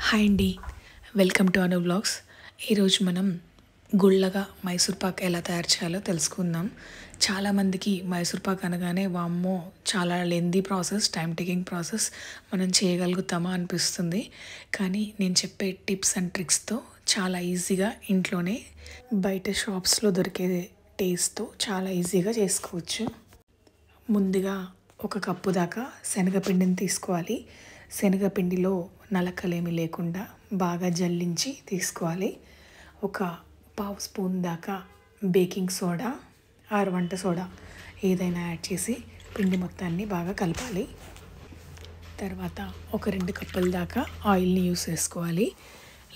Hi అండి. Welcome to Anu vlogs. ఈరోజు మనం గుళ్ళగా మైసూర్ పాక్ ఎలా తయారు చేయాలో తెలుసుకుందాం. చాలామందికి మైసూర్ పాక్ అనగానే వామ్మో చాలా lengthy process, time taking process, మనం చేయగలుగుతామా అనిపిస్తుంది. కానీ నేను చెప్పే టిప్స్ అండ్ ట్రిక్స్తో చాలా ఈజీగా ఇంట్లోనే బయట షాప్స్లో దొరికే టేస్ట్తో చాలా ఈజీగా చేసుకోవచ్చు. ముందుగా ఒక కప్పు దాకా శనగపిండిని తీసుకోవాలి. శనగపిండిలో నలకలేమి లేకుండా బాగా జల్లించి తీసుకోవాలి. ఒక పావు స్పూన్ దాకా బేకింగ్ సోడా ఆర్ వంట సోడా ఏదైనా యాడ్ చేసి పిండి మొత్తాన్ని బాగా కలపాలి. తర్వాత ఒక 2 కప్పుల దాకా ఆయిల్ని యూస్ చేసుకోవాలి.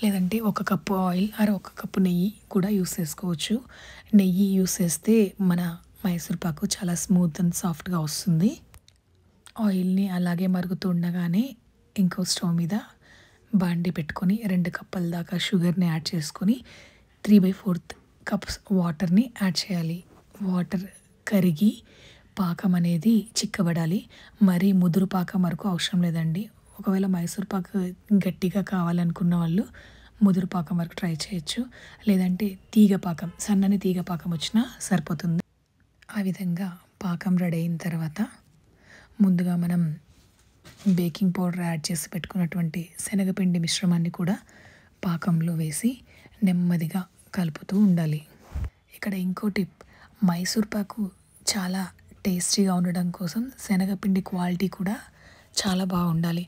లేదంటే ఒక కప్పు ఆయిల్ ఆర్ ఒక కప్పు నెయ్యి కూడా యూస్ చేసుకోవచ్చు. నెయ్యి యూస్ చేస్తే మన మైసూర్ పాకు చాలా స్మూత్ అండ్ సాఫ్ట్గా వస్తుంది. ఆయిల్ని అలాగే మరుగుతూ ఉండగానే ఇంకో స్టవ్ మీద బాండి పెట్టుకొని 2 కప్పుల దాకా షుగర్ని యాడ్ చేసుకొని 3/4 కప్స్ వాటర్ని యాడ్ చేయాలి. వాటర్ కరిగి పాకం అనేది చిక్కబడాలి. మరీ ముదురు పాకం వరకు అవసరం లేదండి. ఒకవేళ మైసూర్ పాకు గట్టిగా కావాలనుకున్న వాళ్ళు ముదురు పాకం వరకు ట్రై చేయొచ్చు. లేదంటే తీగ పాకం, సన్నని తీగ పాకం వచ్చినా సరిపోతుంది. ఆ విధంగా పాకం రెడీ అయిన తర్వాత ముందుగా మనం బేకింగ్ పౌడర్ యాడ్ చేసి పెట్టుకున్నటువంటి శనగపిండి మిశ్రమాన్ని కూడా పాకంలో వేసి నెమ్మదిగా కలుపుతూ ఉండాలి. ఇక్కడ ఇంకో టిప్, మైసూర్ పాకు చాలా టేస్టీగా ఉండడం కోసం శనగపిండి క్వాలిటీ కూడా చాలా బాగుండాలి.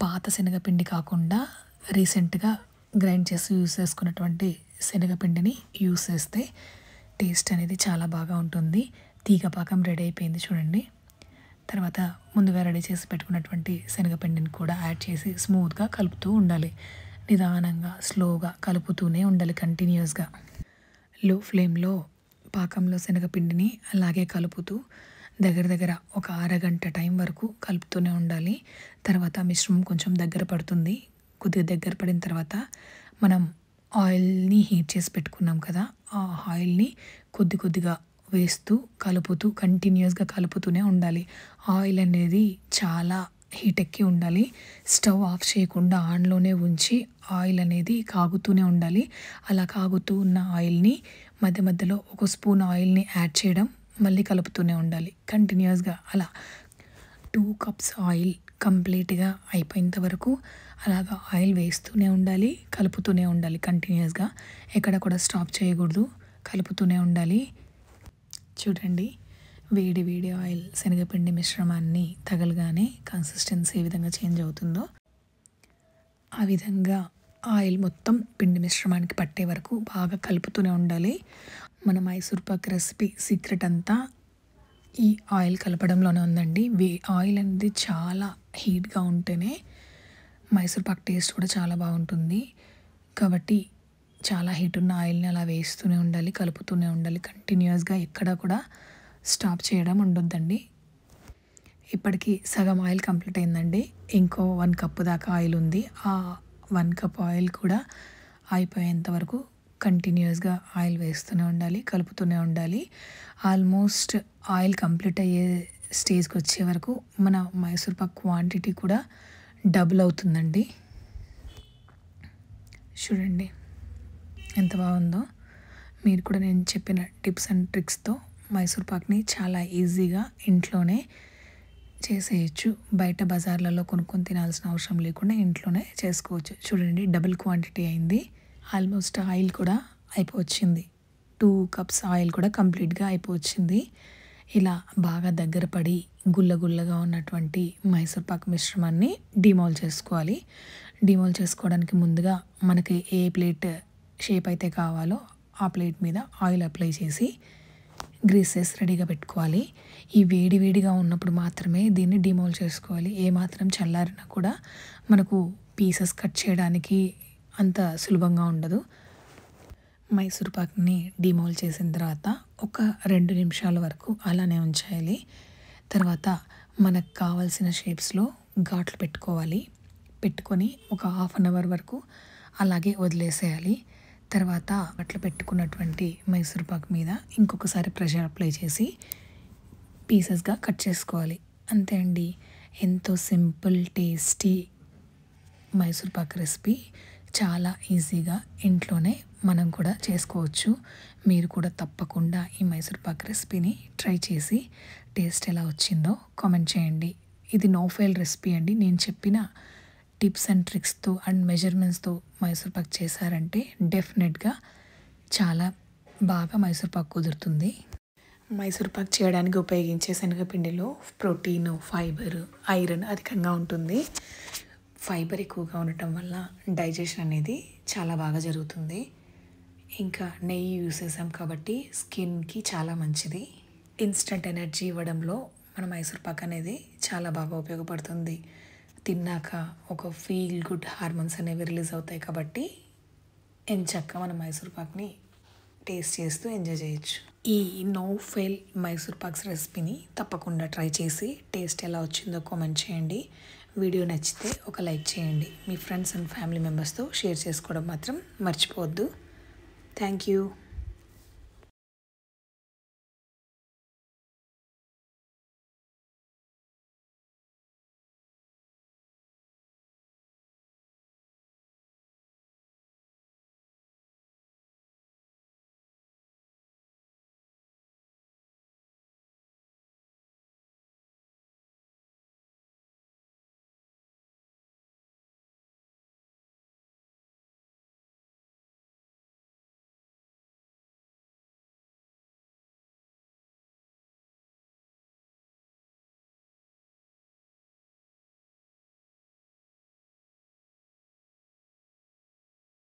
పాత శనగపిండి కాకుండా రీసెంట్గా గ్రైండ్ చేసి యూస్ చేసుకున్నటువంటి శనగపిండిని యూస్ చేస్తే టేస్ట్ అనేది చాలా బాగా ఉంటుంది. తీగ పాకం రెడీ అయిపోయింది చూడండి. తర్వాత ముందుగా రెడీ చేసి పెట్టుకున్నటువంటి శనగపిండిని కూడా యాడ్ చేసి స్మూత్గా కలుపుతూ ఉండాలి. నిదానంగా స్లోగా కలుపుతూనే ఉండాలి కంటిన్యూస్గా. లో ఫ్లేమ్లో పాకంలో శనగపిండిని అలాగే కలుపుతూ దగ్గర ఒక అరగంట టైం వరకు కలుపుతూనే ఉండాలి. తర్వాత మిశ్రమం కొంచెం దగ్గర పడుతుంది. కొద్దిగా దగ్గర పడిన తర్వాత మనం ఆయిల్ని హీట్ చేసి పెట్టుకున్నాం కదా, ఆ ఆయిల్ని కొద్దిగా వేస్తూ కలుపుతూ కంటిన్యూస్గా కలుపుతూనే ఉండాలి. ఆయిల్ అనేది చాలా హీట్ ఎక్కి ఉండాలి. స్టవ్ ఆఫ్ చేయకుండా ఆన్లోనే ఉంచి ఆయిల్ అనేది కాగుతూనే ఉండాలి. అలా కాగుతూ ఉన్న ఆయిల్ని మధ్యలో ఒక స్పూన్ ఆయిల్ని యాడ్ చేయడం, మళ్ళీ కలుపుతూనే ఉండాలి కంటిన్యూస్గా. అలా 2 కప్స్ ఆయిల్ కంప్లీట్గా అయిపోయేంత వరకు అలాగా ఆయిల్ వేస్తూనే ఉండాలి, కలుపుతూనే ఉండాలి కంటిన్యూస్గా. ఎక్కడ కూడా స్టాప్ చేయకూడదు, కలుపుతూనే ఉండాలి. చూడండి, వేడి ఆయిల్ శనగపిండి మిశ్రమాన్ని తగలగానే కన్సిస్టెన్సీ ఏ విధంగా చేంజ్ అవుతుందో ఆ విధంగా ఆయిల్ మొత్తం పిండి మిశ్రమానికి పట్టే వరకు బాగా కలుపుతూనే ఉండాలి. మన మైసూర్ పాక్ రెసిపీ సీక్రెట్ అంతా ఈ ఆయిల్ కలపడంలోనే ఉందండి. ఆయిల్ అనేది చాలా హీట్గా ఉంటేనే మైసూర్ పాక్ టేస్ట్ కూడా చాలా బాగుంటుంది. కాబట్టి చాలా హీట్ ఉన్న ఆయిల్ని అలా వేస్తూనే ఉండాలి, కలుపుతూనే ఉండాలి కంటిన్యూస్గా. ఎక్కడ కూడా స్టాప్ చేయడం ఉండొద్దండి. ఇప్పటికి సగం ఆయిల్ కంప్లీట్ అయిందండి. ఇంకో 1 కప్పు దాకా ఆయిల్ ఉంది. ఆ 1 కప్ ఆయిల్ కూడా అయిపోయేంత వరకు కంటిన్యూస్గా ఆయిల్ వేస్తూనే ఉండాలి, కలుపుతూనే ఉండాలి. ఆల్మోస్ట్ ఆయిల్ కంప్లీట్ అయ్యే స్టేజ్కి వచ్చే వరకు మన మైసూర్ పాక్ క్వాంటిటీ కూడా డబుల్ అవుతుందండి. చూడండి ఎంత బాగుందో. మీరు కూడా నేను చెప్పిన టిప్స్ అండ్ ట్రిక్స్తో మైసూర్ పాక్ని చాలా ఈజీగా ఇంట్లోనే చేసేయచ్చు. బయట బజార్లలో కొనుక్కొని తినాల్సిన అవసరం లేకుండా ఇంట్లోనే చేసుకోవచ్చు. చూడండి, డబుల్ క్వాంటిటీ అయింది. ఆల్మోస్ట్ ఆయిల్ కూడా అయిపోవచ్చింది. 2 కప్స్ ఆయిల్ కూడా కంప్లీట్గా అయిపోవచ్చింది. ఇలా బాగా దగ్గర పడి గుల్లగా ఉన్నటువంటి మైసూర్ పాక్ మిశ్రమాన్ని డిమోల్ చేసుకోవాలి. డిమోల్ చేసుకోవడానికి ముందుగా మనకి ఏ ప్లేట్ షేప్ అయితే కావాలో ఆ ప్లేట్ మీద ఆయిల్ అప్లై చేసి గ్రీసెస్ రెడీగా పెట్టుకోవాలి. ఈ వేడిగా ఉన్నప్పుడు మాత్రమే దీన్ని డిమోల్ చేసుకోవాలి. ఏమాత్రం చల్లారినా కూడా మనకు పీసెస్ కట్ చేయడానికి అంత సులభంగా ఉండదు. మైసూర్ పాక్ని డిమోల్ చేసిన తర్వాత ఒక 2 నిమిషాల వరకు అలానే ఉంచాలి. తర్వాత మనకు కావాల్సిన షేప్స్లో ఘాట్లు పెట్టుకోవాలి. పెట్టుకొని ఒక 1/2 అవర్ వరకు అలాగే వదిలేసేయాలి. తర్వాత అట్లా పెట్టుకున్నటువంటి మైసూర్ పాక్ మీద ఇంకొకసారి ప్రెషర్ అప్లై చేసి పీసెస్గా కట్ చేసుకోవాలి. అంతే అండి. ఎంతో simple, tasty Mysore Pak recipe చాలా ఈజీగా ఇంట్లోనే మనం కూడా చేసుకోవచ్చు. మీరు కూడా తప్పకుండా ఈ మైసూర్ పాక్ రెసిపీని ట్రై చేసి టేస్ట్ ఎలా వచ్చిందో కామెంట్ చేయండి. ఇది నో ఫెయిల్ రెసిపీ అండి. నేను చెప్పిన టిప్స్ అండ్ ట్రిక్స్తో అండ్ మెజర్మెంట్స్తో మైసూర్ పాక్ చేశారంటే డెఫినెట్గా చాలా బాగా మైసూర్ పాక్ కుదురుతుంది. మైసూర్ పాక్ చేయడానికి ఉపయోగించే శనగపిండిలో ప్రోటీన్, ఫైబర్, ఐరన్ అధికంగా ఉంటుంది. ఫైబర్ ఎక్కువగా ఉండటం వల్ల డైజెషన్ అనేది చాలా బాగా జరుగుతుంది. ఇంకా నెయ్యి యూస్ చేసాం కాబట్టి స్కిన్కి చాలా మంచిది. ఇన్స్టంట్ ఎనర్జీ ఇవ్వడంలో మన మైసూర్ పాక్ అనేది చాలా బాగా ఉపయోగపడుతుంది. తిన్నాక ఒక ఫీల్ గుడ్ హార్మోన్స్ అనేవి రిలీజ్ అవుతాయి కాబట్టి ఎంచక్కా మన మైసూర్ పాక్ని టేస్ట్ చేస్తూ ఎంజాయ్ చేయొచ్చు. ఈ నో ఫెయిల్ మైసూర్ పాక్స్ రెసిపీని తప్పకుండా ట్రై చేసి టేస్ట్ ఎలా వచ్చిందో కామెంట్ చేయండి. వీడియో నచ్చితే ఒక లైక్ చేయండి. మీ ఫ్రెండ్స్ అండ్ ఫ్యామిలీ మెంబర్స్తో షేర్ చేసుకోవడం మాత్రం మర్చిపోవద్దు. Thank you.